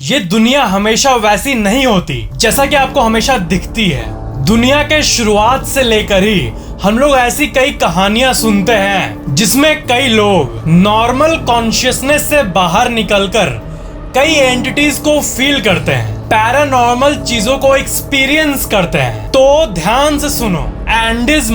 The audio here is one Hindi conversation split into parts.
ये दुनिया हमेशा वैसी नहीं होती जैसा कि आपको हमेशा दिखती है। दुनिया के शुरुआत से लेकर ही हम लोग ऐसी कई कहानियां सुनते हैं जिसमें कई लोग नॉर्मल कॉन्शियसनेस से बाहर निकलकर कई एंटिटीज को फील करते हैं, पैरानॉर्मल चीजों को एक्सपीरियंस करते हैं। तो ध्यान से सुनो, एंडीज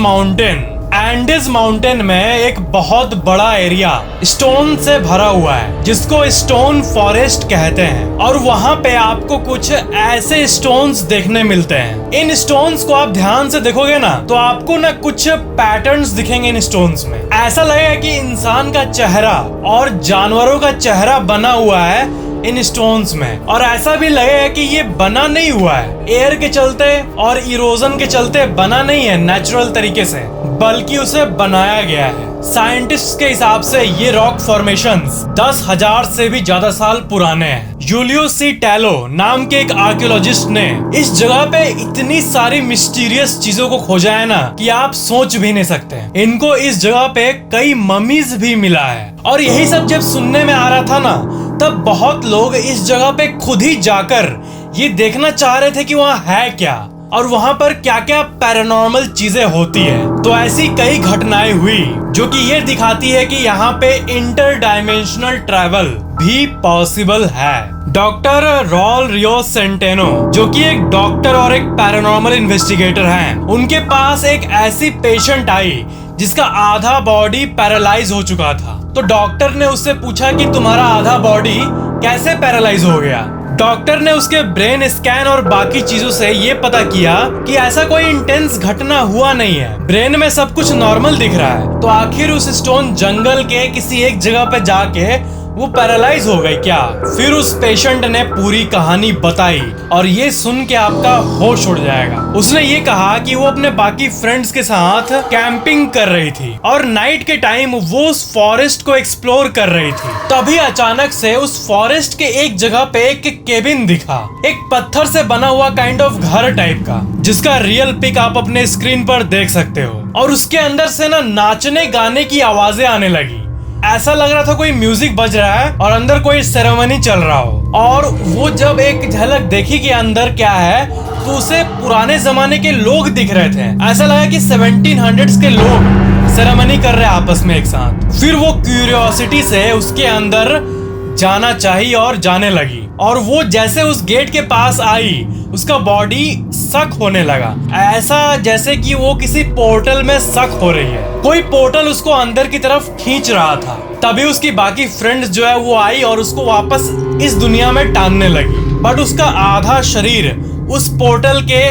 माउंटेन में एक बहुत बड़ा एरिया स्टोन से भरा हुआ है जिसको स्टोन फॉरेस्ट कहते हैं। और वहाँ पे आपको कुछ ऐसे स्टोन्स देखने मिलते हैं। इन स्टोन्स को आप ध्यान से देखोगे ना तो आपको ना कुछ पैटर्न्स दिखेंगे इन स्टोन्स में। ऐसा लगेगा कि इंसान का चेहरा और जानवरों का चेहरा बना हुआ है इन स्टोन्स में। और ऐसा भी लगेगा कि ये बना नहीं हुआ है एयर के चलते और इरोजन के चलते बना नहीं है नेचुरल तरीके से, बल्कि उसे बनाया गया है। साइंटिस्ट के हिसाब से ये रॉक फॉर्मेशंस 10,000 से भी ज्यादा साल पुराने हैं। जूलियस सी टैलो नाम के एक आर्कियोलॉजिस्ट ने इस जगह पे इतनी सारी मिस्टीरियस चीजों को खोजा है ना कि आप सोच भी नहीं सकते। इनको इस जगह पे कई ममीज भी मिला है। और यही सब जब सुनने में आ रहा था ना, तब बहुत लोग इस जगह पे खुद ही जाकर ये देखना चाह रहे थे कि वहाँ है क्या और वहाँ पर क्या क्या पैरानॉर्मल चीजें होती है। तो ऐसी कई घटनाएं हुई जो कि ये दिखाती है कि यहाँ पे इंटर डायमेंशनल ट्रैवल भी पॉसिबल है। डॉक्टर रॉल रियो सेंटेनो, जो कि एक डॉक्टर और एक पैरानॉर्मल इन्वेस्टिगेटर हैं, उनके पास एक ऐसी पेशेंट आई जिसका आधा बॉडी पैरालाइज हो चुका था। तो डॉक्टर ने उससे पूछा कि तुम्हारा आधा बॉडी कैसे पैरालाइज हो गया। डॉक्टर ने उसके ब्रेन स्कैन और बाकी चीजों से ये पता किया कि ऐसा कोई इंटेंस घटना हुआ नहीं है, ब्रेन में सब कुछ नॉर्मल दिख रहा है। तो आखिर उस स्टोन जंगल के किसी एक जगह पे जाके वो पैरालाइज हो गई क्या? फिर उस पेशेंट ने पूरी कहानी बताई और ये सुन के आपका होश उड़ जाएगा। उसने ये कहा कि वो अपने बाकी फ्रेंड्स के साथ कैंपिंग कर रही थी और नाइट के टाइम वो उस फॉरेस्ट को एक्सप्लोर कर रही थी। तभी अचानक से उस फॉरेस्ट के एक जगह पे एक केबिन दिखा, एक पत्थर से बना हुआ काइंड ऑफ घर टाइप का, जिसका रियल पिक आप अपने स्क्रीन पर देख सकते हो। और उसके अंदर से ना नाचने गाने की आवाजें आने लगी। ऐसा लग रहा था कोई म्यूजिक बज रहा है और अंदर कोई सेरेमनी चल रहा हो। और वो जब एक झलक देखी कि अंदर क्या है, तो उसे पुराने जमाने के लोग दिख रहे थे। ऐसा लगा कि 1700s के लोग सेरेमनी कर रहे हैं आपस में एक साथ। फिर वो क्यूरियोसिटी से उसके अंदर जाना चाहिए और जाने लगी। और वो जैसे उस गेट के पास आई, उसका बॉडी सक होने लगा, ऐसा जैसे कि वो किसी पोर्टल में सक हो रही है। कोई पोर्टल उसको अंदर की तरफ खींच रहा था। तभी उसकी बाकी फ्रेंड्स जो है वो आई और उसको वापस इस दुनिया में टांगने लगी। बट उसका आधा शरीर उस पोर्टल के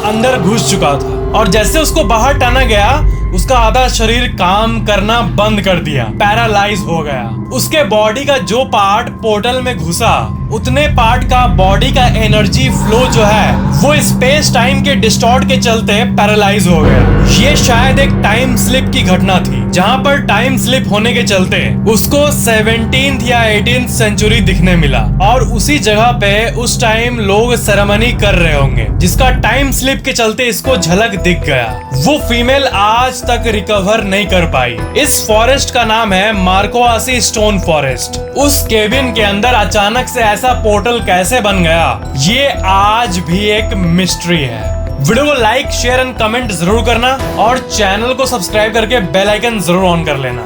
अंदर घुस चुका था और जैसे उसको बाहर टाना गया, उसका आधा शरीर काम करना बंद कर दिया, पैरालाइज हो गया। उसके बॉडी का जो पार्ट पोर्टल में घुसा, उतने पार्ट का बॉडी का एनर्जी फ्लो जो है वो स्पेस टाइम के डिस्टॉर्ट के चलते पैरालाइज हो गया। ये शायद एक टाइम स्लिप की घटना थी, जहां पर टाइम स्लिप होने के चलते उसको 17th या 18th सेंचुरी दिखने मिला। और उसी जगह पे उस टाइम लोग सेरेमनी कर रहे होंगे, जिसका टाइम स्लिप के चलते इसको झलक दिख गया। वो फीमेल आज तक रिकवर नहीं कर पाई। इस फॉरेस्ट का नाम है मार्कोआसी स्टोन फॉरेस्ट। उस केबिन के अंदर अचानक से ऐसा पोर्टल कैसे बन गया, ये आज भी एक मिस्ट्री है। वीडियो को लाइक, शेयर एंड कमेंट जरूर करना और चैनल को सब्सक्राइब करके बेल आइकन जरूर ऑन कर लेना।